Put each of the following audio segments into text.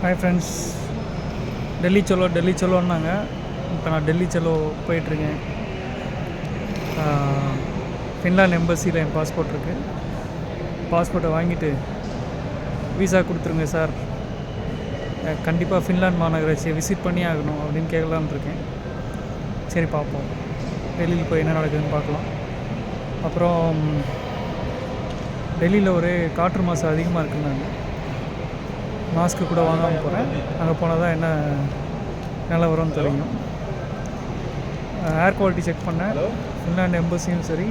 Hi friends, Delhi செல்லோன்னாங்க. இப்போ நான் Delhi Cello போயிட்டுருக்கேன். ஃபின்லாண்ட் எம்பசியில் என் பாஸ்போர்ட் இருக்குது. பாஸ்போர்ட்டை வாங்கிட்டு வீசா கொடுத்துருங்க சார், கண்டிப்பாக ஃபின்லாண்ட் மாநகராட்சியை விசிட் பண்ணி ஆகணும் அப்படின்னு கேட்கலான்னு இருக்கேன். சரி பார்ப்போம், டெல்லியில் போய் என்ன நடக்குதுன்னு பார்க்கலாம். அப்புறம் டெல்லியில் ஒரே காற்று மாசு அதிகமாக இருக்குன்னாங்க. மாஸ்க்கு கூட வாங்காமல் போகிறேன். அங்கே போனால் தான் என்ன நிலவரம்னு தெரியும். ஏர் குவாலிட்டி செக் பண்ணேன். ஃபின்லாண்ட் எம்பசியும் சரி,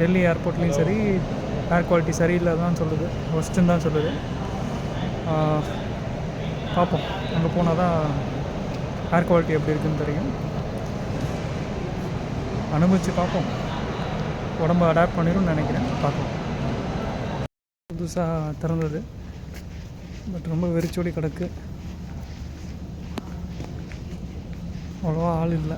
டெல்லி ஏர்போர்ட்லேயும் சரி, ஏர் குவாலிட்டி சரியில்லை தான் சொல்லுது, ஒஸ்ட்டுன்னு தான் சொல்லுது. பார்ப்போம், அங்கே போனால் தான் ஏர் குவாலிட்டி எப்படி இருக்குதுன்னு தெரியும். அனுபவித்து பார்ப்போம். உடம்பு அடாப்ட் பண்ணிடும்னு நினைக்கிறேன். பார்ப்போம். புதுசாக திறந்தது, பட் ரொம்ப வெறிச்சோடி கிடக்கு. அவ்வளோவா ஆள் இல்லை.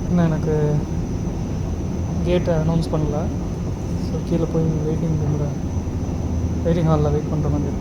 இன்னும் எனக்கு கேட்டை அனௌன்ஸ் பண்ணல. ஸோ கீழே போய் வெயிட்டிங் ஹாலில் வெயிட் பண்ணுற மாதிரி.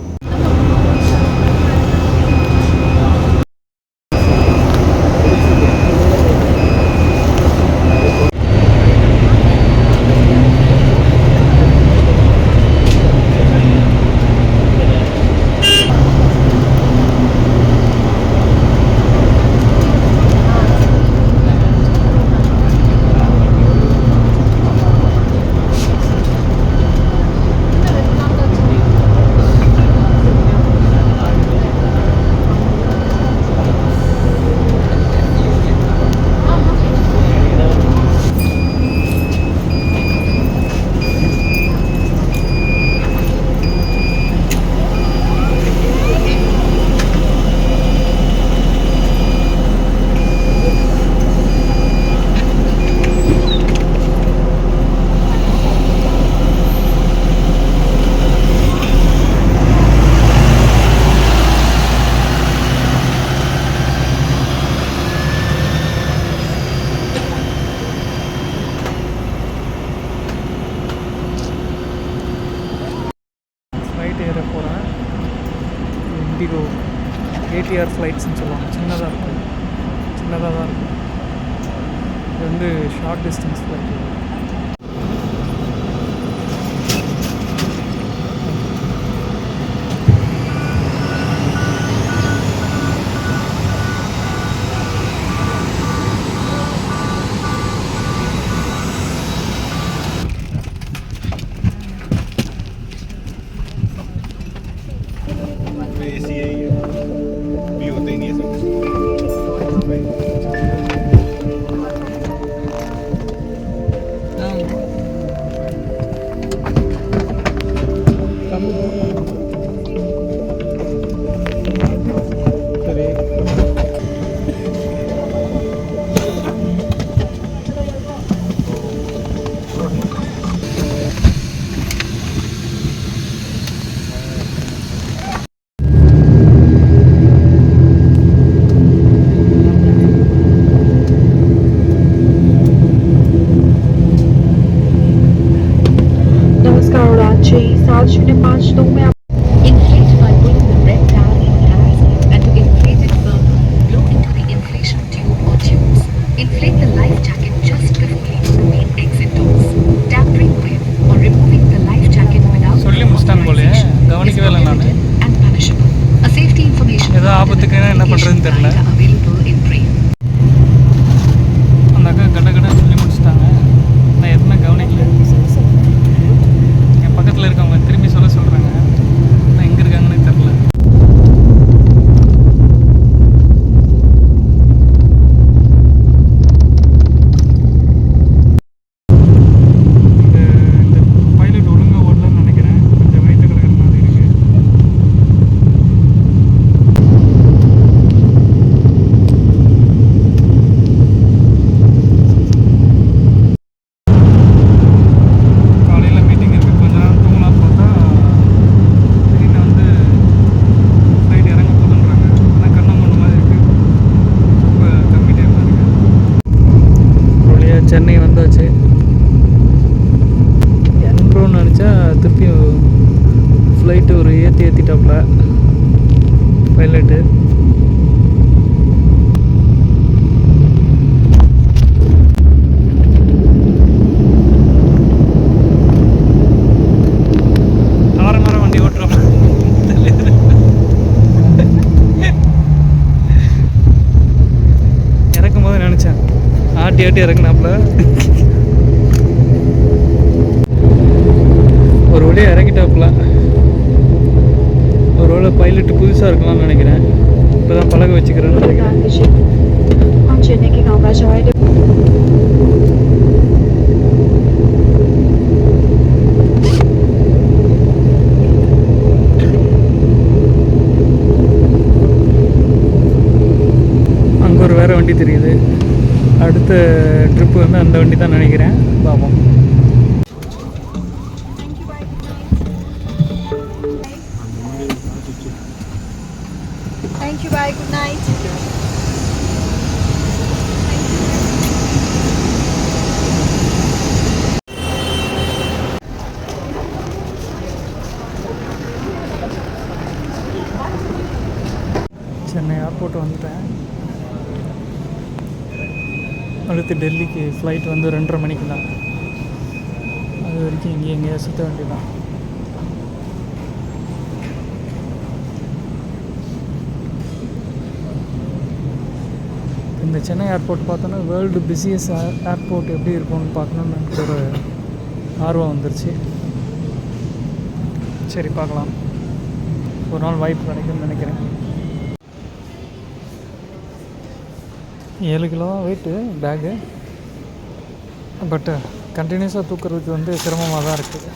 ஏற போகிறேன். இண்டிகோ ஏடிஆர் ஃப்ளைட்ஸ்ன்னு சொல்லுவாங்க. சின்னதாக தான் இருக்கும். இது வந்து ஷார்ட் டிஸ்டன்ஸ் ஃப்ளைட். ஏதோ ஆபத்துக்குன்னா என்ன பண்ணுறதுன்னு தெரில. அந்த அக்கா கடை சொல்லி முடிச்சுட்டாங்க. நான் எதுவுமே கவனிக்கல. என் பக்கத்தில் இருக்கவங்க திரும்பி சொல்கிறாங்க. நான் எங்கே இருக்காங்கன்னு தெரில. பைலட்டு. தாரமாரம் வண்டி ஓட்டுறோம். இறக்கும் போது நினச்சேன் ஆட்டி ஆட்டி இறக்குனாப்புல. ஒரு வழியாக இறங்கிட்டாப்புல. ஒரு வேளை பைலட்டு புதுசாக இருக்கலாம்னு நினைக்கிறேன். இப்போ தான் பழக வச்சுக்கிறேன்னு நினைக்கிறேன். அங்கே ஒரு வேறு வண்டி தெரியுது. அடுத்த ட்ரிப்பு வந்து அந்த வண்டி தான் நினைக்கிறேன். பார்ப்போம். Thank you, bye, good night. Chennai airport வந்துட்டேன். அடுத்து டெல்லிக்கு ஃப்ளைட் வந்து 2:30 மணிக்கு தான். அது வரைக்கும் இங்கே எங்கேயா சுற்ற வேண்டியதான். இந்த சென்னை ஏர்போர்ட் பார்த்தோன்னா வேர்ல்டு பிஸியஸ்ட் ஏர்போர்ட் எப்படி இருக்கும்னு பார்க்கணுன்னு எனக்கு ஒரு ஆர்வம் வந்துருச்சு. சரி பார்க்கலாம், ஒரு நாள் வாய்ப்பு கிடைக்கும்னு நினைக்கிறேன். 7 கிலோ தான் வெயிட்டு பேகு. பட்டு கண்டினியூஸாக தூக்குறதுக்கு வந்து சிரமமாக தான் இருக்குது.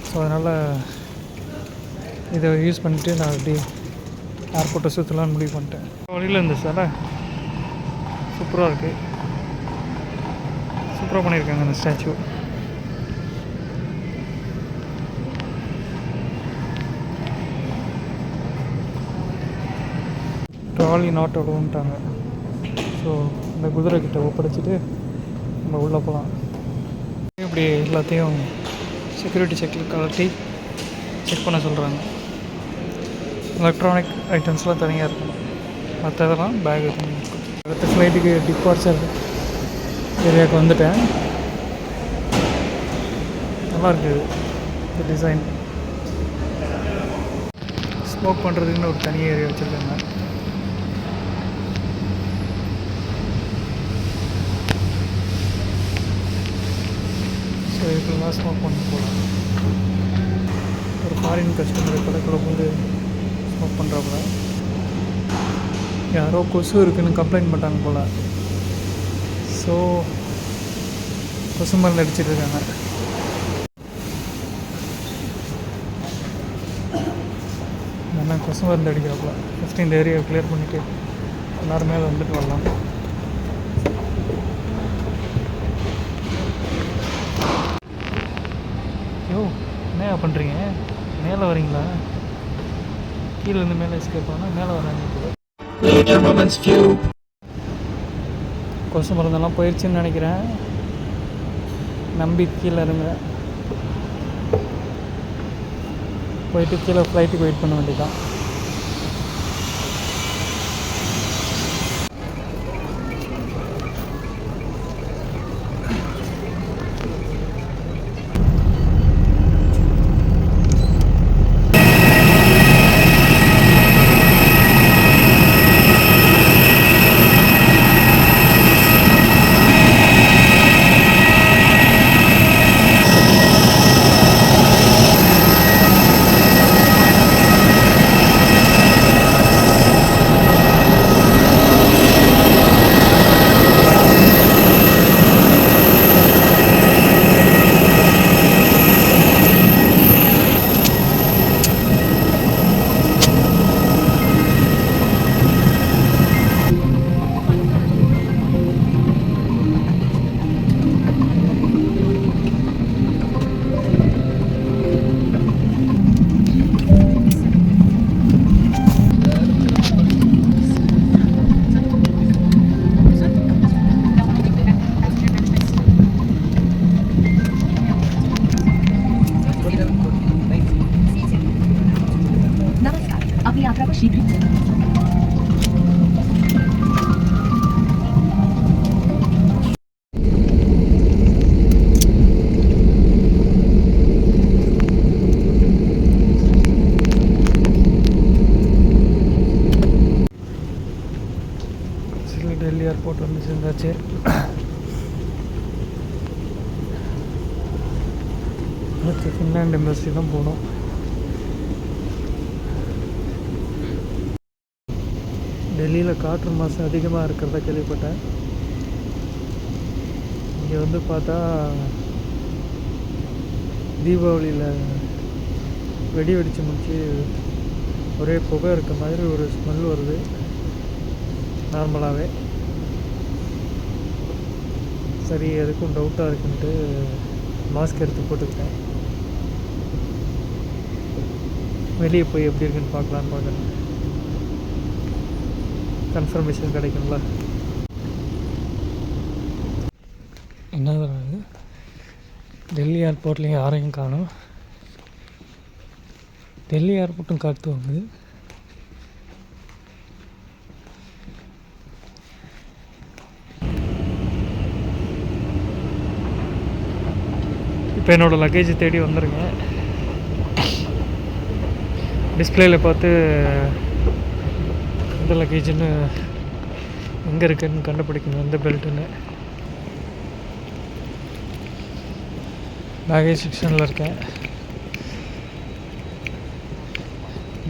ஸோ அதனால் இதை யூஸ் பண்ணிவிட்டு நான் அப்படி ஏர்போர்ட்டை சுற்றலான்னு முடிவு பண்ணிட்டேன். வழியில் இந்த சிலை சூப்பராக இருக்குது. சூப்பராக பண்ணியிருக்காங்க அந்த ஸ்டாச்சு. ட்ராலி நாட் அலோன்ட்டாங்க. ஸோ இந்த குதிரை கிட்ட ஒப்படைச்சிட்டு நம்ம உள்ளே போகலாம். இப்படி எல்லாத்தையும் செக்யூரிட்டி செக்கில் கலட்டி செக் பண்ண சொல்கிறாங்க. எலக்ட்ரானிக் ஐட்டம்ஸ்லாம் தனியாக இருக்கணும், மற்றதெல்லாம் பேக் இருக்கும். அடுத்த ஃப்ளைட்டுக்கு டிபார்ச்சர் ஏரியாவுக்கு வந்துட்டேன். நல்லா இருக்குது இந்த டிசைன். ஸ்மோக் பண்ணுறதுக்குன்னு ஒரு தனி ஏரியா வச்சுருக்காங்க. ஸோ இதுக்கெல்லாம் ஸ்மோக் பண்ணி போகலாம். ஒரு ஃபாரின் கஸ்டமர் கடைக்குள்ள வந்து ஸ்மோக் பண்ணுறாப்புல. யாரோ கொசு இருக்குதுன்னு கம்ப்ளைண்ட் பண்ணிட்டாங்க போல். ஸோ கொசு மருந்து அடிச்சிட்டு இருக்காங்க. என்ன கொசு மருந்து அடிக்கிறாப்புல. ஃபஸ்ட்டு இந்த ஏரியாவை கிளியர் பண்ணிவிட்டு எல்லாரும் மேலே வந்துட்டு வரலாம். யோ என்ன பண்ணுறீங்க? மேலே வரீங்களா? கீழே இருந்து மேலே எஸ்கேப் ஆனால் மேலே வராங்க. கொசு மருந்தெல்லாம் போயிடுச்சுன்னு நினைக்கிறேன். நம்பி கீழே இருங்க. போயிட்டு கீழே ஃப்ளைட்டுக்கு வெயிட் பண்ண வேண்டியதான். आपकी यात्रा को शीघ्र டெல்லி ஏர்போர்ட் வந்து சேர்ந்தாச்சு. அடுத்து ஃபின்லாண்ட் எம்பசி தான் போகணும். டெல்லியில் காற்று மாசு அதிகமாக இருக்கிறதா கேள்விப்பட்டேன். இங்கே வந்து பார்த்தா தீபாவளியில் வெடி வெடித்து முடிச்சு ஒரே புகை இருக்க மாதிரி ஒரு ஸ்மெல் வருது நார்மலாகவே. சரி, எதுக்கும் டவுட்டாக இருக்குன்ட்டு மாஸ்க் எடுத்து போட்டுக்கிட்டேன். வெளியே போய் எப்படி இருக்குன்னு பார்க்கலான்னு பார்க்குறேன். கன்ஃபர்மேஷன் கிடைக்கும்ல. என்னது டெல்லி ஏர்போர்ட்லேயும் யாரையும் காணும். டெல்லி ஏர்போர்ட்டும் காற்று வாங்குது. இப்போ என்னோடய லக்கேஜ் தேடி வந்துருங்க. டிஸ்பிளேயில் பார்த்து எந்த லக்கேஜுன்னு எங்கே இருக்குதுன்னு கண்டுபிடிக்கணும், எந்த பெல்ட்டுன்னு. பேகேஜ் செக்ஷனில் இருக்கேன்.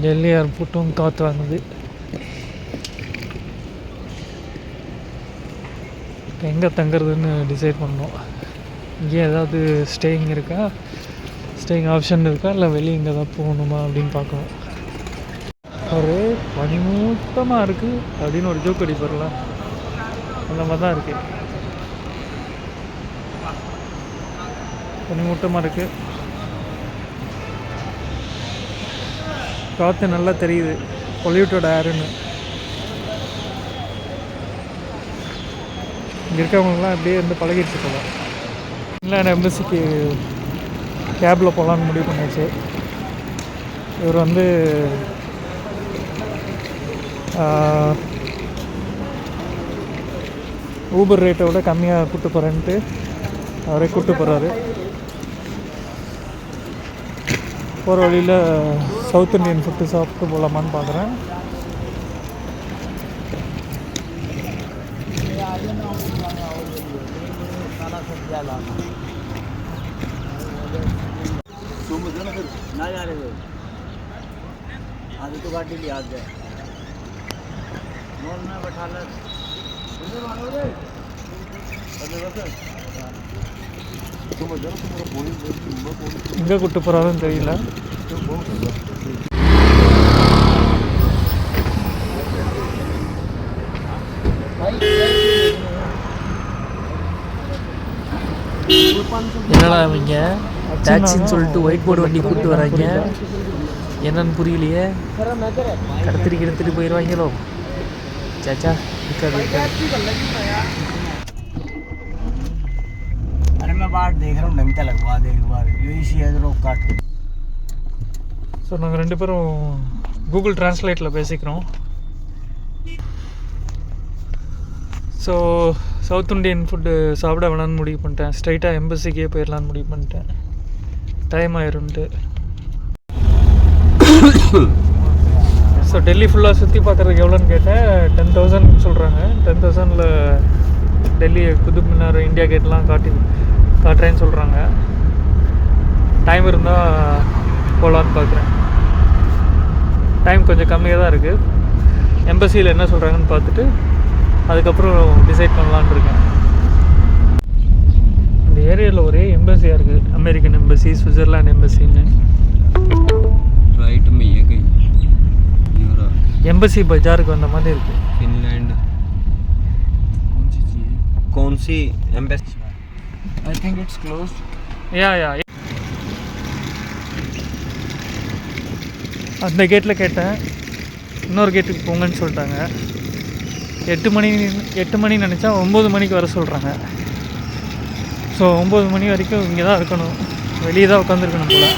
டெல்லி ஏர்போர்ட்டும் காற்று வாங்குது. எங்கே தங்குறதுன்னு டிசைட் பண்ணோம். இங்கே ஏதாவது ஸ்டேயிங் இருக்கா, ஸ்டேயிங் ஆப்ஷன் இருக்கா, இல்லை வெளியே இங்கே தான் போகணுமா அப்படின்னு பார்க்கணும். ஒரு பனிமூட்டமாக இருக்குது அப்படின்னு ஒரு ஜோக் அடிப்பார்ல, அந்த மாதிரி தான் இருக்குது. பனிமூட்டமாக இருக்குது. காற்று நல்லா தெரியுது, பொல்யூட்டட் ஏருன்னு. இங்கே இருக்கவங்களாம் அப்படியே வந்து பழகிடுச்சு போல. இல்லை, எம்பசிக்கு கேபில் போகலான்னு முடிவு பண்ணியாச்சு. இவர் வந்து ஊபர் ரேட்டை விட கம்மியாக கூப்பிட்டு போகிறேன்ட்டு அவரே கூப்பிட்டு போகிறாரு. போகிற வழியில் சவுத் இண்டியன் ஃபுட்டு சாப்பிட்டு போகலாமான்னு பார்க்குறேன். எங்கே கூப்பிட்டு போகிறாருன்னு தெரியல. என்னடா அவங்க டாக்ஸின்னு சொல்லிட்டு ஒயிட் போர்டு வண்டி கூப்பிட்டு வராங்க, என்னன்னு புரியலையே. கடத்திட்டு போயிடுவாங்களோ. चाचा अरे मैं बाहर देख रहा हूँ, ढंग लगवा दे एक बार, यही शायद रोक काट. ஸோ நாங்கள் ரெண்டு பேரும் கூகுள் டிரான்ஸ்லேட்டில் பேசிக்கிறோம். ஸோ சவுத் இண்டியன் ஃபுட்டு சாப்பிட வேணான்னு முடிவு பண்ணிட்டேன். ஸ்ட்ரைட்டாக எம்பசிக்கே போயிடலான்னு முடிவு பண்ணிட்டேன். டைம் ஆயிரும்ட்டு. ஸோ டெல்லி ஃபுல்லாக சுற்றி பார்க்குறதுக்கு எவ்வளோன்னு கேட்டேன். 10,000 சொல்கிறாங்க. 10,000ல் டெல்லி குதுப் மினார், இந்தியா கேட்லாம் காட்டுறேன்னு சொல்கிறாங்க. டைம் இருந்தால் போகலான்னு பார்க்குறேன். டைம் கொஞ்சம் கம்மியாக தான் இருக்குது. எம்பசியில் என்ன சொல்கிறாங்கன்னு பார்த்துட்டு அதுக்கப்புறம் டிசைட் பண்ணலான்னு இருக்கேன். இந்த ஏரியாவில் ஒரே எம்பசியாக இருக்குது. அமெரிக்கன் எம்பசி, சுவிட்சர்லாண்ட் எம்பசின்னு. राइट में ये गई एम्बसी बाजार को अंदर मंदिर के फिनलैंड कौन सी embassy I think it's closed. या அந்த கேட்டில் கேட்டேன். இன்னொரு கேட்டுக்கு போங்கன்னு சொல்லிட்டாங்க. 8 மணி நினச்சா 9 மணிக்கு வர சொல்கிறாங்க. ஸோ 9 மணி வரைக்கும் இங்கே தான் இருக்கணும். வெளியே தான் உட்காந்துருக்கணும் போல்.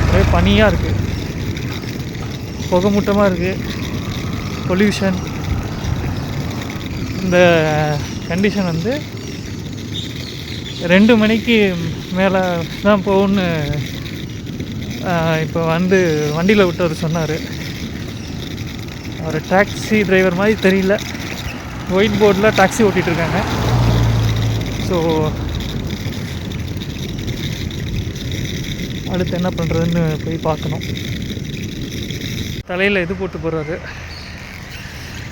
ஒரே பனியாக இருக்குது. புகைமூட்டமாக இருக்குது, பொல்யூஷன். இந்த கண்டிஷன் வந்து 2 மணிக்கு மேலே தான் போகும்னு இப்போ வந்து வண்டியில் விட்டவர் சொன்னார். அவர் டாக்ஸி டிரைவர் மாதிரி தெரியல, ஒயிட் போர்டில் டாக்ஸி ஓட்டிகிட்ருக்காங்க. ஸோ அடுத்து என்ன பண்ணுறதுன்னு போய் பார்க்கணும். தலையில் இது போட்டு போகிறாரு,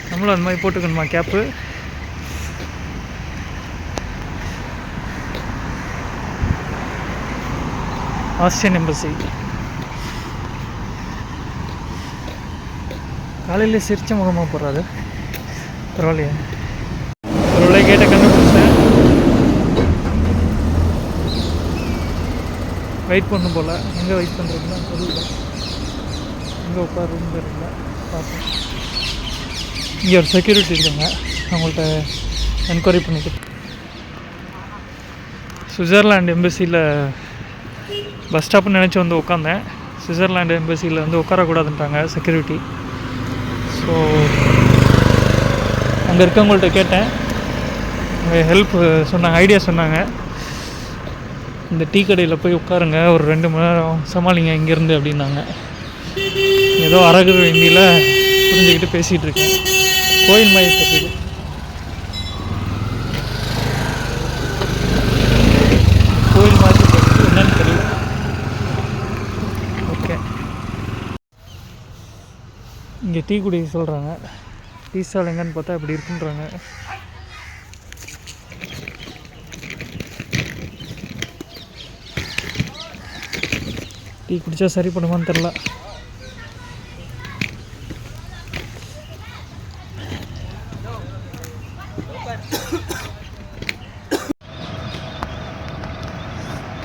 நம்மளும் அந்த மாதிரி போட்டுக்கணுமா கேப்பு? Austrian embassy. காலையில் சிரிச்ச முகமாக போகிறாரு, பரவாயில்லையா? ஒரு கேட்ட கண்டுபிடிச்சேன், வெயிட் பண்ணும் போல். எங்கே வெயிட் பண்ணுறதுன்னா தெரியல, எங்கே உட்காருன்னு தெரியல, பார்ப்போம். இங்கே ஒரு செக்யூரிட்டி இருக்காங்க, அவங்கள்ட்ட என்கொயரி பண்ணிட்டு. சுவிட்சர்லாண்ட் எம்பசியில் பஸ் ஸ்டாப்னு நினச்சி வந்து உட்காந்தேன். சுவிட்சர்லாண்ட் எம்பசியில் வந்து உட்காரக்கூடாதுன்ட்டாங்க செக்யூரிட்டி. ஸோ அங்கே இருக்கவங்கள்ட்ட கேட்டேன், ஹெல்ப் சொன்னாங்க, ஐடியா சொன்னாங்க. இந்த டீ கடையில் போய் உட்காருங்க, ஒரு 2 மணி நேரம் சமாளிங்க இங்கேருந்து அப்படின்னாங்க. ஏதோ அரகு ஹிந்தியில் புரிஞ்சுக்கிட்டு பேசிகிட்டு இருக்கேன். கோயில் மாதிரி தெரியுது. கோயில் மாதிரி தெரியுது, என்னன்னு தெரியல. ஓகே, இங்கே டீ குடி சொல்கிறாங்க. டீ ஸ்டால் எங்கன்னு பார்த்தா இப்படி இருக்குன்றாங்க. டீ குடித்தா சரி பண்ணுமான்னு தெரில.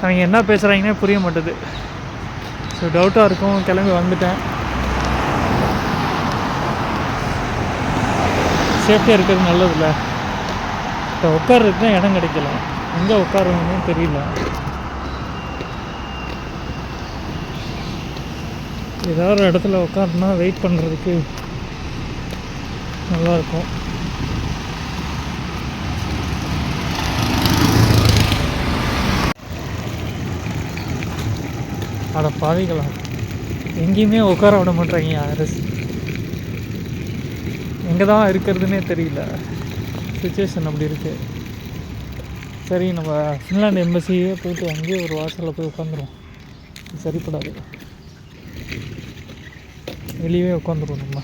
அவங்க என்ன பேசுகிறாங்கன்னே புரிய மாட்டேது. ஸோ டவுட்டாக இருக்கும், கிளம்பி வந்துட்டேன். சேஃப்டியாக இருக்கிறது நல்லதில்ல. இப்போ உட்கார்றதுக்கு தான் இடம் கிடைக்கல, எங்கே உட்காருன்னு தெரியல. ஏதாவது ஒரு இடத்துல உட்காருனா வெயிட் பண்ணுறதுக்கு நல்லாயிருக்கும். அட பாவிகளா, எங்கேயுமே உட்கார விட மாட்டாங்க அரசு. எங்கே தான் இருக்கிறதுனே தெரியல, சுச்சுவேஷன் அப்படி இருக்குது. சரி, நம்ம ஃபின்லாண்ட் எம்பசியே போய்ட்டு அங்கேயே ஒரு வாசலில் போய் உட்காந்துருவோம். சரிப்படாது, வெளியே உட்காந்துருவோம். நம்ம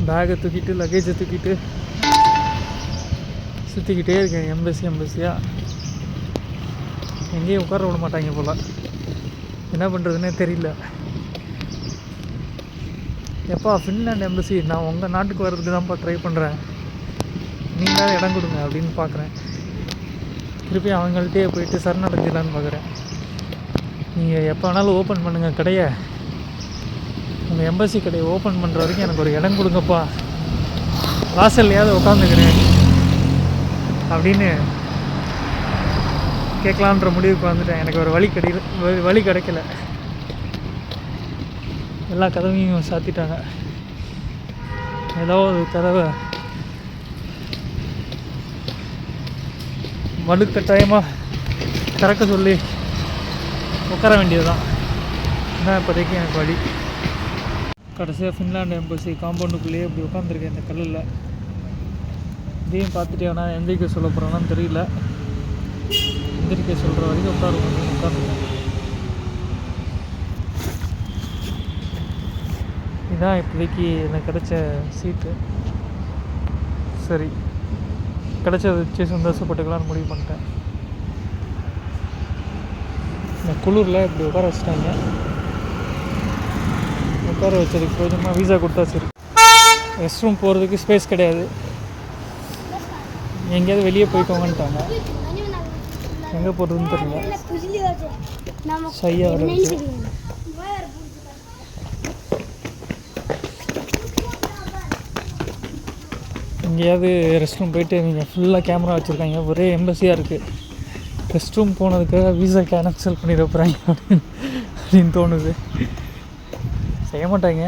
பேக்கை தூக்கிட்டு லக்கேஜை தூக்கிட்டு சுற்றிக்கிட்டே இருக்கேன் எம்பசியாக. எங்கேயும் உட்கார விட மாட்டாங்க போல், என்ன பண்ணுறதுனே தெரியல. எப்பா ஃபின்லாண்ட் எம்பசி, நான் உங்கள் நாட்டுக்கு வர்றதுக்கு தான்ப்பா ட்ரை பண்ணுறேன், நீங்களாவது இடம் கொடுங்க அப்படின்னு பார்க்குறேன். திருப்பி அவங்கள்ட்டே போயிட்டு சரணடைஞ்சிடலான்னு பார்க்குறேன். நீங்கள் எப்போ வேணாலும் ஓப்பன் பண்ணுங்கள் கடையை, உங்கள் எம்பசி கடையை ஓப்பன் பண்ணுற வரைக்கும் எனக்கு ஒரு இடம் கொடுங்கப்பா, வாசல்லையாவது உட்காந்துக்கிறேன் அப்படின்னு கேட்கலான்ற முடிவுக்கு வந்துட்டேன். எனக்கு ஒரு வழி கிடைக்கல. எல்லா கதவையும் சாத்திட்டாங்க. ஏதோ ஒரு கதவை வலுக்கட்டாயமாக திறக்க சொல்லி உட்கார வேண்டியது தான். இதுதான் இப்போதைக்கு எனக்கு வழி. கடைசியாக ஃபின்லாண்ட் எம்பசி காம்பவுண்டுக்குள்ளேயே இப்படி உட்காந்துருக்கேன் இந்த கல்லில். இதையும் பார்த்துட்டு வேணா எந்திரிக்க சொல்ல போகிறோன்னு தெரியல. எந்திரிக்க சொல்கிற வரைக்கும் உட்காந்துருக்கேன். இதுதான் இப்போதைக்கு எனக்கு கிடைச்ச சீட்டு. சரி, கிடைச்சதை வச்சு சந்தோஷப்பட்டுக்கலான்னு முடிவு பண்ணிட்டேன். இந்த குளிரில் இப்படி உட்கார வச்சுட்டாங்க. உட்கார வச்சதுக்கு கொஞ்சமாக வீசா கொடுத்தா சரி. ரெஸ்ட் ரூம் போகிறதுக்கு ஸ்பேஸ் கிடையாது, எங்கேயாவது வெளியே போய்க்கோங்கன்ட்டாங்க. எங்கே போகிறதுன்னு தெரியல, சையாக வர. எங்கேயாவது ரெஸ்ட் ரூம் போயிட்டு நீங்கள் ஃபுல்லாக கேமரா வச்சுருக்காங்க, ஒரே எம்பசியாக இருக்குது. ரெஸ்ட் ரூம் போனதுக்காக வீசா கேன்சல் பண்ணிட போகிறாங்க அப்படின்னு தோணுது. செய்ய மாட்டாங்க,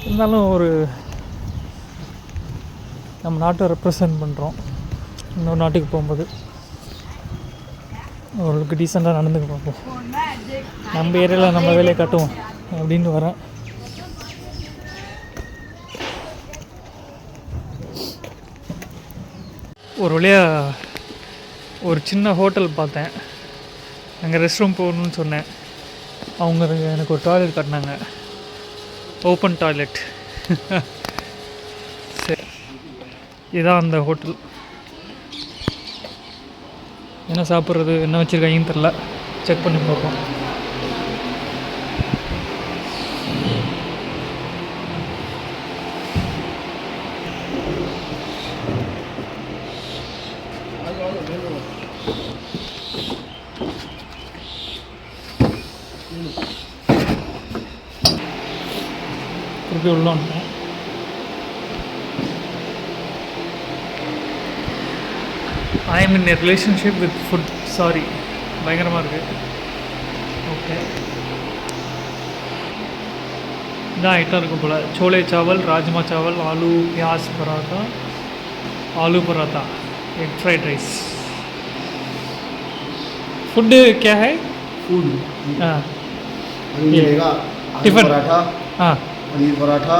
இருந்தாலும் ஒரு நம்ம நாட்டை ரெப்ரசன்ட் பண்ணுறோம். இன்னொரு நாட்டுக்கு போகும்போது ஓரளவுக்கு டீசெண்டாக நடந்துக்க பார்ப்போம். நம்ம ஏரியாவில் நம்ம வேலையை காட்டுவோம் அப்படின்னு வரேன். ஒரு வழியாக ஒரு சின்ன ஹோட்டல் பார்த்தேன். அங்கே ரெஸ்ட் ரூம் போகணுன்னு சொன்னேன். அவங்க எனக்கு ஒரு டாய்லெட் காட்டினாங்க, ஓப்பன் டாய்லெட். சரி, இதுதான் அந்த ஹோட்டல். என்ன சாப்பிட்றது, என்ன வச்சுருக்காங்கன்னு தெரில. செக் பண்ணி பார்ப்போம். திருப்பி உள்ள வந்துட்டேன். I am in a relationship with food. Sorry, பயங்கரமாக இருக்குது. ஓகே, இதான் ஐட்டம் இருக்கும் போல். छोले चावल, राजमा चावल, आलू प्याज पराठा, आलू paratha, egg fried rice. Food क्या है? फूड हाँ, मिलेगा टिफिन पराठा, हाँ, पनीर पराठा,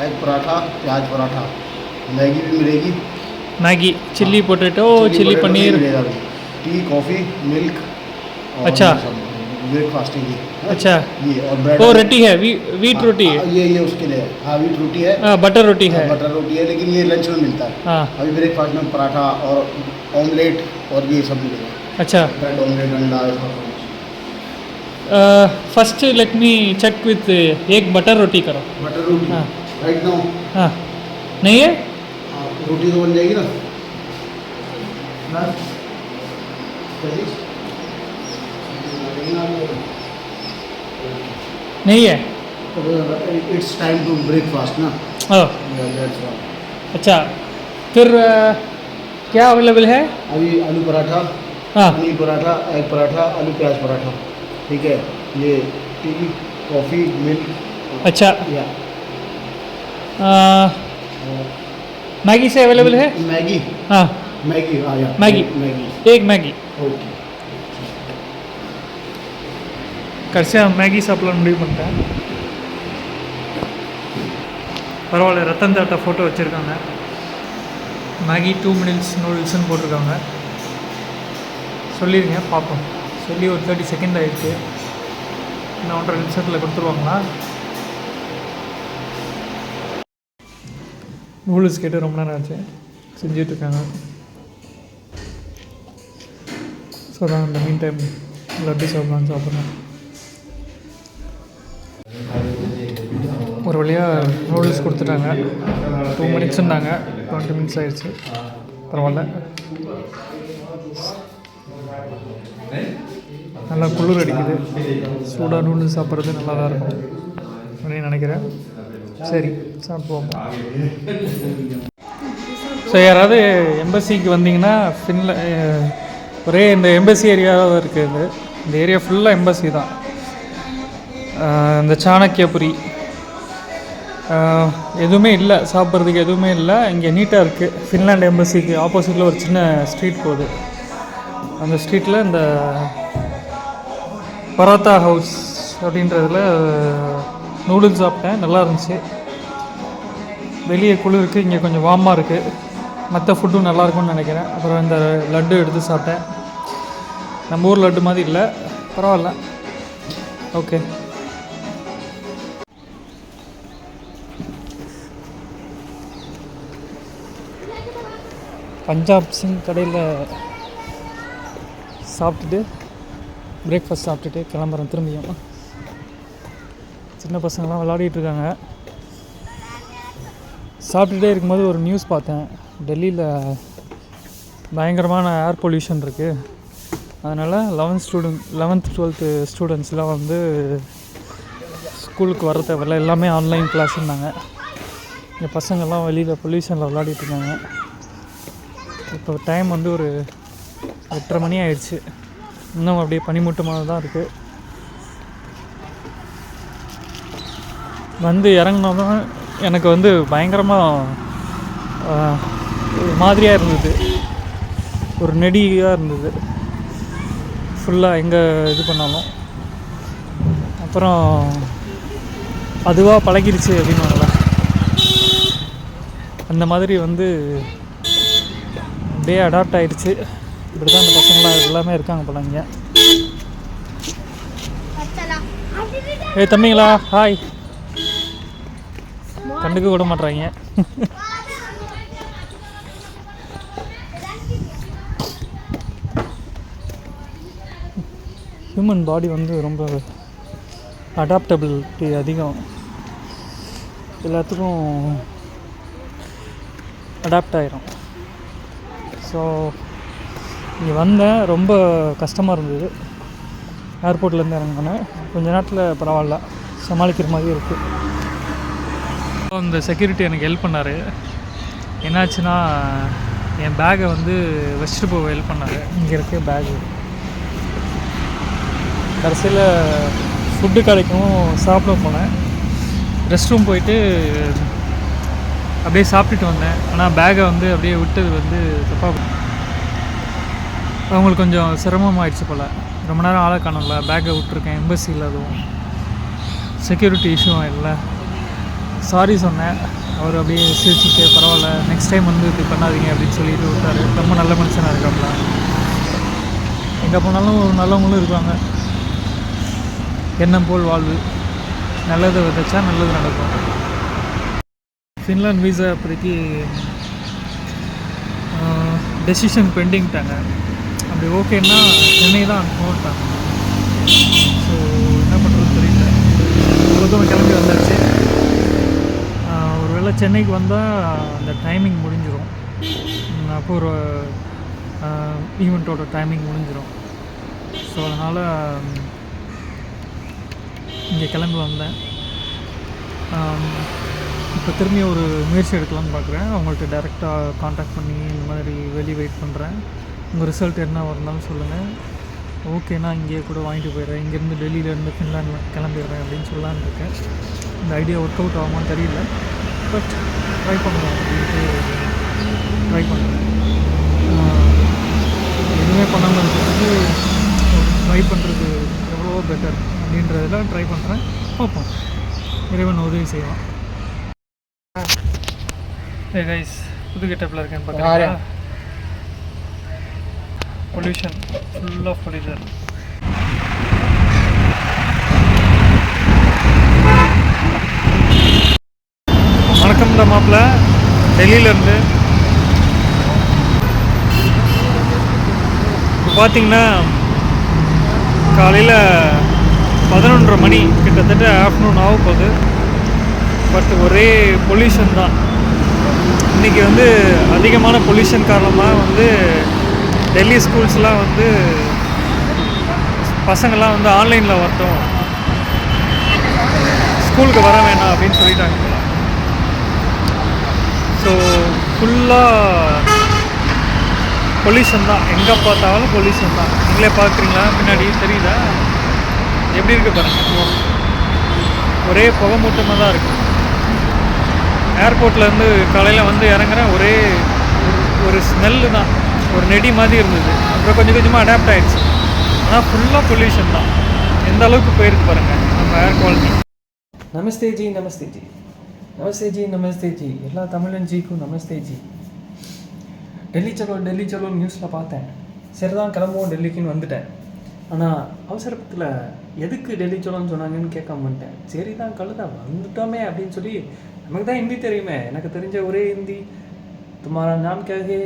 एग पराठा, प्याज पराठा, मैगी भी मिलेगी, Maggi, chilli potato, chilli potato paneer. भी मिलेगा, टी, कॉफ़ी, मिल्क. अच्छा, ब्रेकफास्ट है अच्छा. ये और ब्रेड. वो रोटी है, वीट रोटी है. ये उसके लिए है. हाँ, वीट रोटी है. हाँ, बटर रोटी है. बटर रोटी है, लेकिन ये लंच में मिलता है. हाँ, अभी ब्रेकफास्ट में पराठा और ऑमलेट और ये सब मिलेगा. अच्छा. ब्रेड ऑमलेट, अंडा. First let me check with एक बटर रोटी करो. बटर रोटी हाँ. Right now. हाँ, नहीं है? रोटी तो बन जाएगी ना. नहीं है. इट्स टाइम टू ब्रेकफास्ट ना. ओह, अच्छा. फिर क्या अवेलेबल है? अभी आलू पराठा, हाँ, पनीर पराठा, एग पराठा, आलू प्याज पराठा. ठीक है. ये टी, कॉफ़ी, मिल्क. अच्छा. या मैगी से अवेलेबल है? मैगी. हाँ, मैगी. हाँ, या मैगी. मैगी. एक मैगी. ओके. கடைசியாக மேகி சாப்பிட்லான்னு முடிவு பண்ணிட்டேன். பரவாயில்ல, ரத்தன் டாட்டா ஃபோட்டோ வச்சுருக்காங்க. மேகி 2 மினிட்ஸ் நூடுல்ஸ்னு போட்டிருக்காங்க. சொல்லிடுங்க பார்ப்போம். சொல்லி ஒரு 30 செகண்ட் ஆகிடுச்சு. இன்னும் 1.5 நிமிஷத்தில் கொடுத்துருவாங்களா? நூடுல்ஸ் கேட்டு ரொம்ப நேரம் ஆச்சு, செஞ்சிட்ருக்காங்க. ஸோ தான் இந்த மீன் டைம் லட்டு சாப்பிட்லான்னு சாப்பிட்றேன். ஒரு வழியாக நூடுல்ஸ் கொடுத்துட்டாங்க. 2 மினிட்ஸ்ன்னாங்க, 20 மினிட்ஸ் ஆகிடுச்சு. பரவாயில்ல, நல்லா குளிர் அடிக்குது. சூடாக நூடுல்ஸ் சாப்பிட்றது நல்லா தான் இருக்கும் அப்படின்னு நினைக்கிறேன். சரி, சாப்பிடுவோம். ஸோ யாராவது எம்பசிக்கு வந்தீங்கன்னா ஒரே இந்த எம்பசி ஏரியாவாக தான் இருக்குது. இந்த ஏரியா ஃபுல்லாக எம்பசி தான். இந்த சாணக்கியபுரி எதுவுமே இல்லை, சாப்பிட்றதுக்கு எதுவுமே இல்லை. இங்கே நீட்டாக இருக்குது. ஃபின்லாண்ட் எம்பசிக்கு ஆப்போசிட்டில் ஒரு சின்ன ஸ்ட்ரீட் போகுது. அந்த ஸ்ட்ரீட்டில் இந்த பராத்தா ஹவுஸ் அப்படின்றதில் நூடுல்ஸ் சாப்பிட்டேன், நல்லா இருந்துச்சு. வெளியே குளிருக்கு, இங்கே கொஞ்சம் வார்மாக இருக்குது. மற்ற ஃபுட்டும் நல்லாயிருக்கும்னு நினைக்கிறேன். அப்புறம் இந்த லட்டு எடுத்து சாப்பிட்டேன். நம்ம ஊர் லட்டு மாதிரி இல்லை, பரவாயில்ல. ஓகே, பஞ்சாப் சிங் கடையில் சாப்பிட்டுட்டு பிரேக்ஃபாஸ்ட் சாப்பிட்டுட்டு கிளம்புறேன் திரும்பியும். சின்ன பசங்களாம் விளையாடிட்டுருக்காங்க. சாப்பிட்டுட்டே இருக்கும்போது ஒரு நியூஸ் பார்த்தேன். டெல்லியில் பயங்கரமான ஏர் பொல்யூஷன் இருக்குது. அதனால் 11th 12th ஸ்டூடெண்ட்ஸ்லாம் வந்து ஸ்கூலுக்கு வர தேவையில்ல, எல்லாமே ஆன்லைன் கிளாஸ்ன்னாங்க. இங்கே பசங்கள்லாம் வெளியில் பொல்யூஷனில் விளையாடிட்டுருக்காங்க. இப்போ டைம் வந்து ஒரு 8:30 மணி ஆயிடுச்சு. இன்னும் அப்படியே பனிமூட்டமாக தான் இருக்குது. வந்து இறங்கினோம் எனக்கு வந்து பயங்கரமாக ஒரு மாதிரியாக இருந்தது, ஒரு நெடியாக இருந்தது ஃபுல்லாக எங்கே இது பண்ணாலும். அப்புறம் அதுவாக பழகிடுச்சு அப்படின்னுவாங்கள, அந்த மாதிரி வந்து அப்படியே அடாப்ட் ஆகிடுச்சு. இப்படி தான் அந்த பசங்களாம் எல்லாமே இருக்காங்க போல இங்கே. தம்பிங்களா ஹாய், கண்டுக்க விட மாட்றாங்க. ஹியூமன் பாடி வந்து ரொம்ப அடாப்டபிலிட்டி அதிகம், எல்லாத்துக்கும் அடாப்ட் ஆகிரும். ஸோ இங்கே வந்தேன், ரொம்ப கஷ்டமாக இருந்தது. ஏர்போர்ட்லேருந்து இறங்கினேன், கொஞ்ச நேரத்தில் பரவாயில்ல, சமாளிக்கிற மாதிரி இருக்குது. இந்த செக்யூரிட்டி எனக்கு ஹெல்ப் பண்ணார். என்னாச்சுன்னா என் பேக்கை வந்து வச்சுட்டு போக ஹெல்ப் பண்ணார். இங்கே இருக்க பேகு கடைசியில் ஃபுட்டு கிடைக்கும் சாப்பிட போனேன். ரெஸ்ட் ரூம் போயிட்டு அப்படியே சாப்பிட்டுட்டு வந்தேன். ஆனால் பேக்கை வந்து அப்படியே விட்டது வந்து தப்பாக, அவங்களுக்கு கொஞ்சம் சிரமமாகிடுச்சு போல். ரொம்ப நேரம் ஆளை காணல, பேக்கை விட்டுருக்கேன் எம்பசியில். அதுவும் செக்யூரிட்டி இஷ்யூவும் இல்லை. சாரி சொன்னேன், அவர் அப்படியே சிரிச்சுட்டு பரவாயில்ல நெக்ஸ்ட் டைம் வந்து இப்படி பண்ணாதீங்க அப்படின்னு சொல்லிட்டு விட்டார். ரொம்ப நல்ல மனுஷனாக இருக்காப்புல. எங்கே போனாலும் ஒரு நல்லவங்களும் இருக்காங்க. எண்ணம் போல் வாழ்வு, நல்லதை விதைச்சா நல்லது நடக்கும். ஃபின்லாண்ட் வீசா இப்போதைக்கு டெசிஷன் பெண்டிங்ட்டாங்க. அப்படி ஓகேன்னா சென்னை தான் அனுப்பிட்டாங்க. ஸோ என்ன பண்ணுறது தெரியல. இவ்வளோ தூரம் கிளம்பி வந்தாச்சு. ஒருவேளை சென்னைக்கு வந்தால் அந்த டைமிங் முடிஞ்சிடும். அப்போ ஒரு ஈவெண்ட்டோட டைமிங் முடிஞ்சிடும். ஸோ அதனால் இங்கே கிளம்பி வந்தேன். இப்போ திரும்பி ஒரு முயற்சி எடுக்கலான்னு பார்க்குறேன். அவங்கள்ட்ட டைரெக்டாக காண்டாக்ட் பண்ணி இந்த மாதிரி வெளியே வெயிட் பண்ணுறேன். உங்கள் ரிசல்ட் என்ன வரணும்னு சொல்லுங்கள், ஓகேனா இங்கேயே கூட வாங்கிட்டு போயிடுறேன். இங்கேருந்து டெல்லியிலேருந்து ஃபின்லாண்ட் கிளம்பிடுறேன் அப்படின்னு சொல்லலான்னு இருக்கேன். இந்த ஐடியா ஒர்க் அவுட் ஆகுமான்னு தெரியல, பட் ட்ரை பண்ணுவோம் அப்படின்ட்டு ட்ரை பண்ணுறேன். எதுவுமே பண்ணாமல் இருக்கிறதுக்கு ட்ரை பண்ணுறது எவ்வளவோ பெட்டர் அப்படின்றதெல்லாம் ட்ரை பண்ணுறேன். பார்ப்போம், இறைவன் உதவி செய்வான். ஏ கைஸ், புது கெட்டப்பில் இருக்கேன்னு பார்க்குறீங்களா? Pollution, full of pollution. வணக்கம் தான் மாப்பிள்ள, டெல்லியிலேருந்து. இப்போ பார்த்தீங்கன்னா காலையில் 11:30 மணி, கிட்டத்தட்ட ஆஃப்டர்நூன் ஆக போகுது. பட் ஒரே பொல்யூஷன் தான். இன்றைக்கி வந்து அதிகமான பொல்யூஷன் காரணமாக வந்து டெல்லி ஸ்கூல்ஸ்லாம் வந்து பசங்கள்லாம் வந்து ஆன்லைனில் வரட்டும், ஸ்கூலுக்கு வர வேண்டாம் அப்படின்னு சொல்லிட்டாங்க. ஸோ ஃபுல்லாக பொல்யூஷன் தான், எங்கே பார்த்தாலும் பொல்யூஷன் தான். நீங்களே பார்க்குறீங்களா, பின்னாடி தெரியுதா எப்படி இருக்குது பாருங்கள். ஒரே புகை மூட்டமாக தான் இருக்குது. ஏர்போர்ட்லேருந்து காலையில் வந்து இறங்குறேன், ஒரே ஒரு ஸ்மெல்லு தான், ஒரு நெடி மாதிரி இருந்தது. அப்புறம் கொஞ்சம் கொஞ்சமாக அடாப்ட் ஆகிடுச்சு. ஆனால் ஃபுல்லாக பொல்யூஷன் தான். எந்த அளவுக்கு போயிருக்கு பாருங்கள் நம்ம ஏர் குவாலிட்டி. நமஸ்தே ஜி, நமஸ்தே ஜி, நமஸ்தே ஜி, நமஸ்தே ஜி, எல்லா தமிழன் ஜிக்கும் நமஸ்தே ஜி. டெல்லி சலோ நியூஸில் பார்த்தேன். சரி தான் கிளம்புவோம் டெல்லிக்குன்னு வந்துட்டேன். ஆனால் அவசரத்தில் எதுக்கு டெல்லி சலோன்னு சொன்னாங்கன்னு கேட்காம வந்துட்டேன். சரி தான் கழுதா வந்துட்டோமே அப்படின்னு சொல்லி, நமக்கு தான் ஹிந்தி தெரியுமே, எனக்கு தெரிஞ்ச ஒரே ஹிந்தி துமாரா நாம் கேகே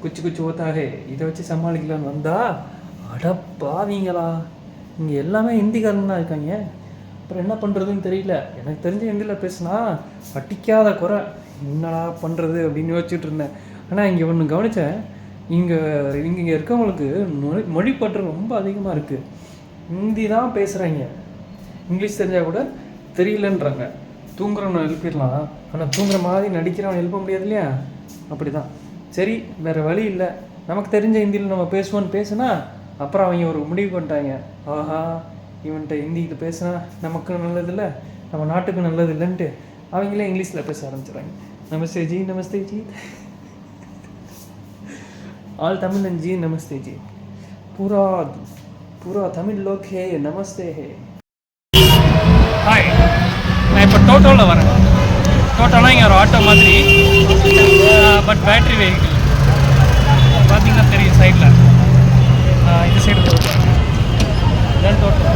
குச்சி ஓத்தாகே, இதை வச்சு சமாளிக்கலான்னு வந்தா அடப்பாவீங்களா, இங்கே எல்லாமே ஹிந்திக்காரன் தான் இருக்காங்க. அப்புறம் என்ன பண்ணுறதுன்னு தெரியல. எனக்கு தெரிஞ்ச ஹிந்தியில் பேசுனா அட்டிக்காத குறை, என்னடா பண்ணுறது அப்படின்னு யோசிச்சுட்டு இருந்தேன். ஆனால் இங்கே ஒன்று கவனித்தேன், இங்கே இருக்கவங்களுக்கு மொழிப்பற்று ரொம்ப அதிகமாக இருக்குது. ஹிந்தி தான் பேசுகிறாங்க, இங்கிலீஷ் தெரிஞ்சால் கூட தெரியலன்றாங்க. தூங்குறவனை எழுப்பிடலாம், ஆனால் தூங்குற மாதிரி நடிக்கிறவனை எழுப்ப முடியாது இல்லையா? அப்படி தான். சரி, வேறு வழி இல்லை, நமக்கு தெரிஞ்ச ஹிந்தியில் நம்ம பேசுவோன்னு பேசுனா அப்புறம் அவங்க ஒரு முடிவுக்கு வந்துட்டாங்க, ஆஹா இவன்கிட்ட ஹிந்தியில் பேசுனா நமக்கு நல்லதில்லை, நம்ம நாட்டுக்கு நல்லது இல்லைன்ட்டு அவங்களே இங்கிலீஷில் பேச ஆரம்பிச்சிடுறாங்க. நமஸ்தே ஜி, நமஸ்தே ஜி, ஆல் தமிழன் ஜி, நமஸ்தே ஜி, பூரா பூரா தமிழ் லோக் ஹே, நமஸ்தே ஹே. ஹாய், நான் இப்போ டோட்டோவில் வரேன். டோட்டோனா இங்கே ஒரு ஆட்டோ மாதிரி, பட் பேட்ரி வெஹிக்கிள். பார்த்தீங்கன்னா தெரியும் சைடில், இந்த சைடு டோட்டோ, இதான் டோட்டோ.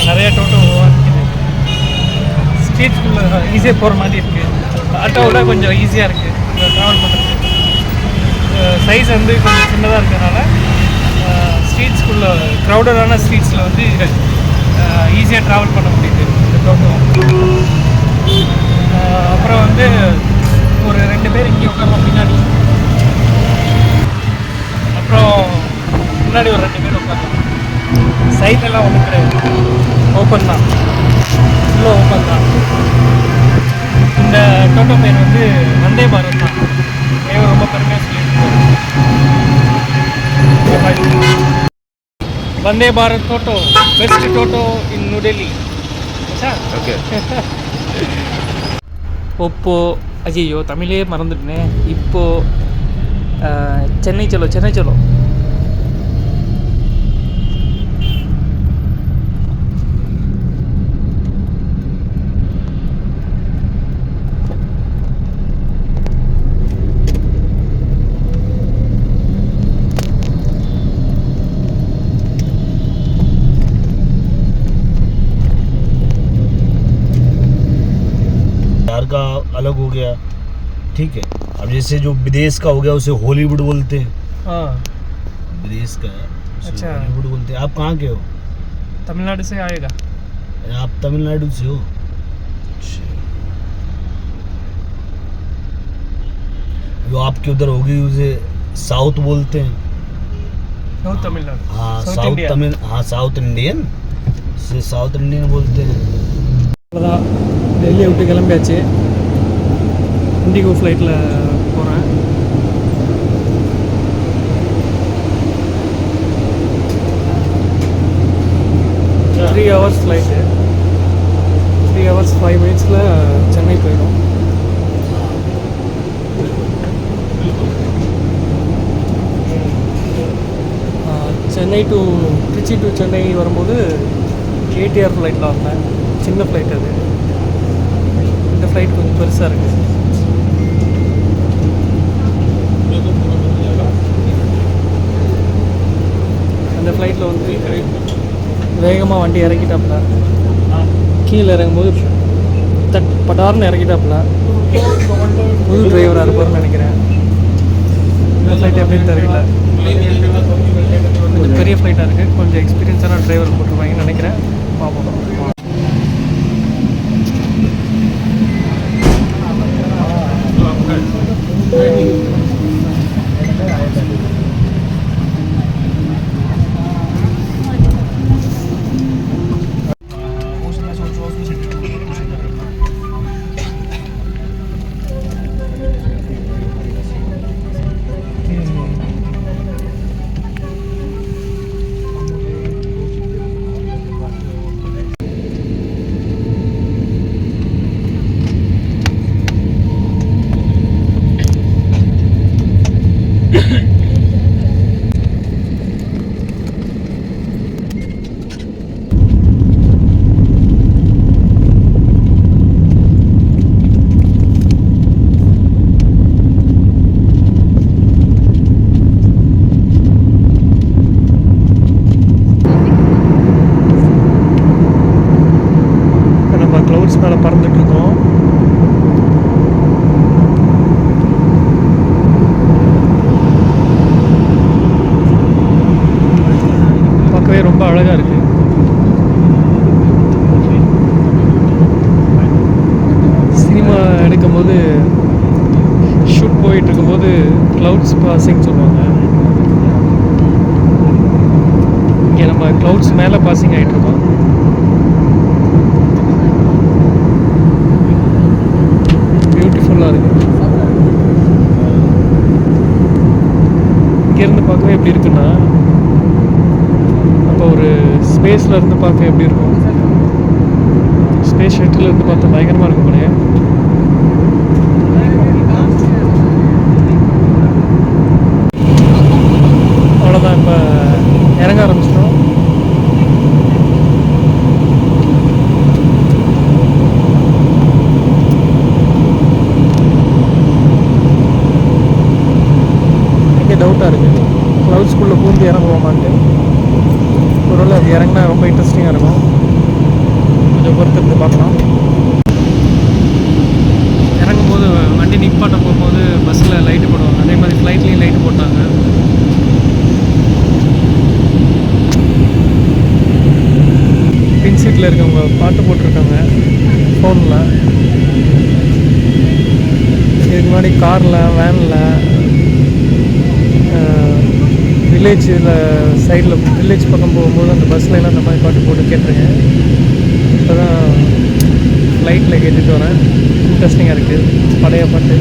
நிறைய டோட்டோ இருக்குது. ஸ்ட்ரீட்ஸ்குள்ளே ஈஸியாக போகிற மாதிரி இருக்குது. ஆட்டோவோட கொஞ்சம் ஈஸியாக இருக்குது ட்ராவல் பண்ணுறதுக்கு. சைஸ் வந்து கொஞ்சம் சின்னதாக இருக்கிறதுனால ஸ்ட்ரீட்ஸ்குள்ளே க்ரௌடடான ஸ்ட்ரீட்ஸில் வந்து ஈஸியாக ட்ராவல் பண்ண முடியுது இந்த டோட்டோ. அப்புறம் வந்து ஒரு 2 பேர் இங்கே உட்காரோம் பின்னாடி, அப்புறம் முன்னாடி ஒரு 2 பேர் உட்காரோம். சைட்லலாம் ஒன்றும் கிடையாது, ஓப்பன் தான், ஃபுல்லாக ஓப்பன் தான். இந்த டோட்டோ பேர் வந்து வந்தே பாரத் தான். ரொம்ப பெருமையாக சொல்லியிருக்கோம், वंदे भारत टोटो, बेस्ट टोटो इन न्यू दिल्ली. अच्छा ओके. இப்போ ஐயோ தமிழே மறந்துட்டேனே. இப்போது சென்னை சலோ, சென்னை சலோ. बिहार का अलग हो गया, ठीक है. अब जैसे जो विदेश का हो गया उसे हॉलीवुड बोलते हैं. हाँ, विदेश का उसे अच्छा. हॉलीवुड बोलते हैं. आप कहाँ के हो? तमिलनाडु से आएगा. आप तमिलनाडु से हो? जो आपके उधर होगी उसे साउथ बोलते हैं. साउथ तमिलनाडु. हाँ, South साउथ India. तमिल, हाँ साउथ इंडियन से साउथ इंडियन बोलते हैं. அவ்வளோதான், டெல்லியை விட்டு கிளம்பியாச்சு. இண்டிகோ ஃப்ளைட்டில் போகிறேன். Three hours flight, 3 hours 5 minutes Chennai போயிடும். சென்னை டு திருச்சி டு சென்னை வரும்போது கேடிஆர் ஃப்ளைட்டில் வந்தேன். சின்ன ஃப்ளைட் அது. இந்த ஃப்ளைட் கொஞ்சம் பெருசாக இருக்குது. அந்த ஃப்ளைட்டில் வந்து வேகமாக வண்டி இறக்கிட்டாப்புல, கீழே இறங்கும்போது படார்னு இறக்கிட்டாப்புல. புது டிரைவராக இருப்பார்னு நினைக்கிறேன். இந்த ஃப்ளைட் எப்படின்னு தெரியல, கொஞ்சம் பெரிய ஃப்ளைட்டாக இருக்குது. கொஞ்சம் எக்ஸ்பீரியன்ஸான டிரைவர் போட்டிருப்பாங்கன்னு நினைக்கிறேன். பார்ப்போம். க்ளவுட்ஸ் மேலே பறந்துட்டுருக்கோம். பார்க்கவே ரொம்ப அழகாக இருக்குது. சினிமா எடுக்கும்போது ஷூட் போயிட்டுருக்கும்போது க்ளவுட்ஸ் பாசிங் சொல்லுவாங்க. இங்கே நம்ம க்ளவுட்ஸ் மேலே பாசிங் ஆகிட்டுருக்கோம். பியூட்டிஃபுல்லாக இருக்குது. எப்படி இருக்குன்னா, அப்போ ஒரு ஸ்பேஸில் இருந்து பார்க்க எப்படி இருக்கும், ஸ்பேஸ் ஷட்டில் இருந்து பார்த்தா பயங்கரமாக இருக்கும் போலயே. அவ்வளோதான், இப்போ இறங்க ஆரம்பிச்சிட்டோம். எங்கே டவுட்டாக இருக்குது, க்ளவுட்ஸ்குள்ளே பூந்து இறங்குவோமான்ட்டு. ஒருவேளை அது இறங்கினா ரொம்ப இன்ட்ரெஸ்டிங்காக இருக்கும். கொஞ்சம் பொறுத்து இருந்து பார்க்கலாம். இறங்கும்போது வண்டி நிப்பாட்ட போகும்போது பஸ்ஸில் லைட்டு போடுவாங்க, அதே மாதிரி ஃப்ளைட்லேயும் லைட்டு போட்டாங்க. பின் சீட்டில் இருக்கவங்க பாட்டு போட்டிருக்காங்க ஃபோனில். இதுக்கு முன்னாடி காரில், வேனில், வில்லேஜில் சைடில் வில்லேஜ் பக்கம் போகும்போது அந்த பஸ்ஸில் அந்த மாதிரி பாட்டு போட்டு கேட்டிருக்கேன். இப்போ தான் ஃப்ளைட்டில் கேட்டுட்டு வரேன். இன்ட்ரெஸ்டிங்காக இருக்குது, பழைய பாட்டு.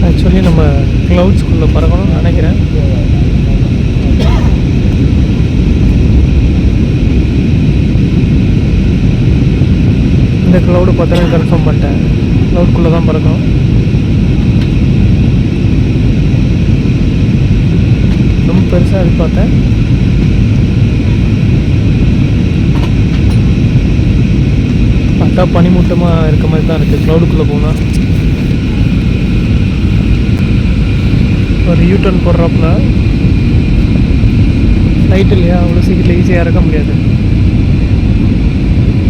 ஆக்சுவலி நம்ம க்ளவுட்ஸ்குள்ளே பறக்கணும்னு நினைக்கிறேன். இந்த க்ளவுடு பார்த்தோன்னா கன்ஃபார்ம் பண்ணிட்டேன், க்ளவுட்குள்ளே தான் பறக்கணும். ரொம்ப பெருசாக எதிர்பார்த்தேன். பார்த்தா பனிமூட்டமாக இருக்க மாதிரி தான் இருக்குது க்ளவுடுக்குள்ளே போனால். ஒரு யூட்டர்ன் போடுறாப்புல லைட் இல்லையா, அவ்வளோ சீக்கிரம் ஈஸியாக இறக்க முடியாது.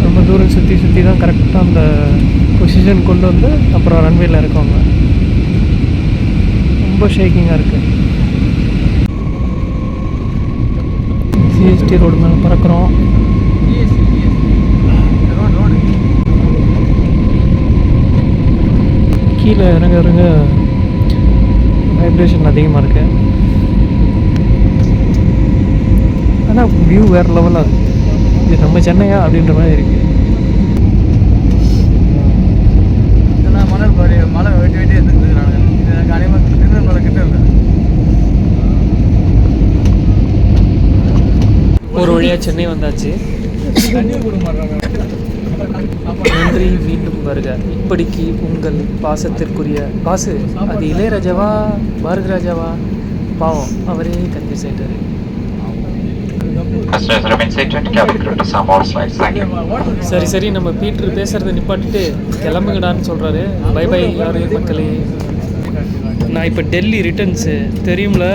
ரொம்ப தூரம் சுற்றி சுற்றி தான் கரெக்டாக அந்த பொசிஷன் கொண்டு வந்து அப்புறம் ரன்வேயில் இறக்குவாங்க. ரொம்ப ஷேக்கிங்காக இருக்குது. சிஎஸ்டி ரோடு மேலே பறக்கிறோம். கீழே இறங்க இறங்க வைப்ரேஷன் அதிகமாக இருக்குது. ஆனால் வியூ வேறு லெவலாக இருக்குது. இது நம்ம சென்னையா அப்படின்ற மாதிரி இருக்குது. மழை வெட்டி வெட்டி எடுத்துக்கிறாங்க. இது எனக்கு அனைவரும் மழை கிட்ட இல்லை. ஒரு வழியாக சென்னை வந்தாச்சு. நன்றி, மீண்டும் வருக. இப்படிக்கு உங்கள் பாசத்திற்குரிய பாசு. அது இளையராஜாவா பாரதிராஜாவா? பாவம், அவரே கன்ஃபியூஸ் ஆகிட்டாரு. சரி சரி, நம்ம பீட்டர் பேசுகிறத நிப்பாட்டிட்டு கிளம்புங்கடான்னு சொல்கிறாரு. பை பை யாரு மக்களே. நான் இப்போ டெல்லி ரிட்டர்ன்ஸு தெரியும்ல.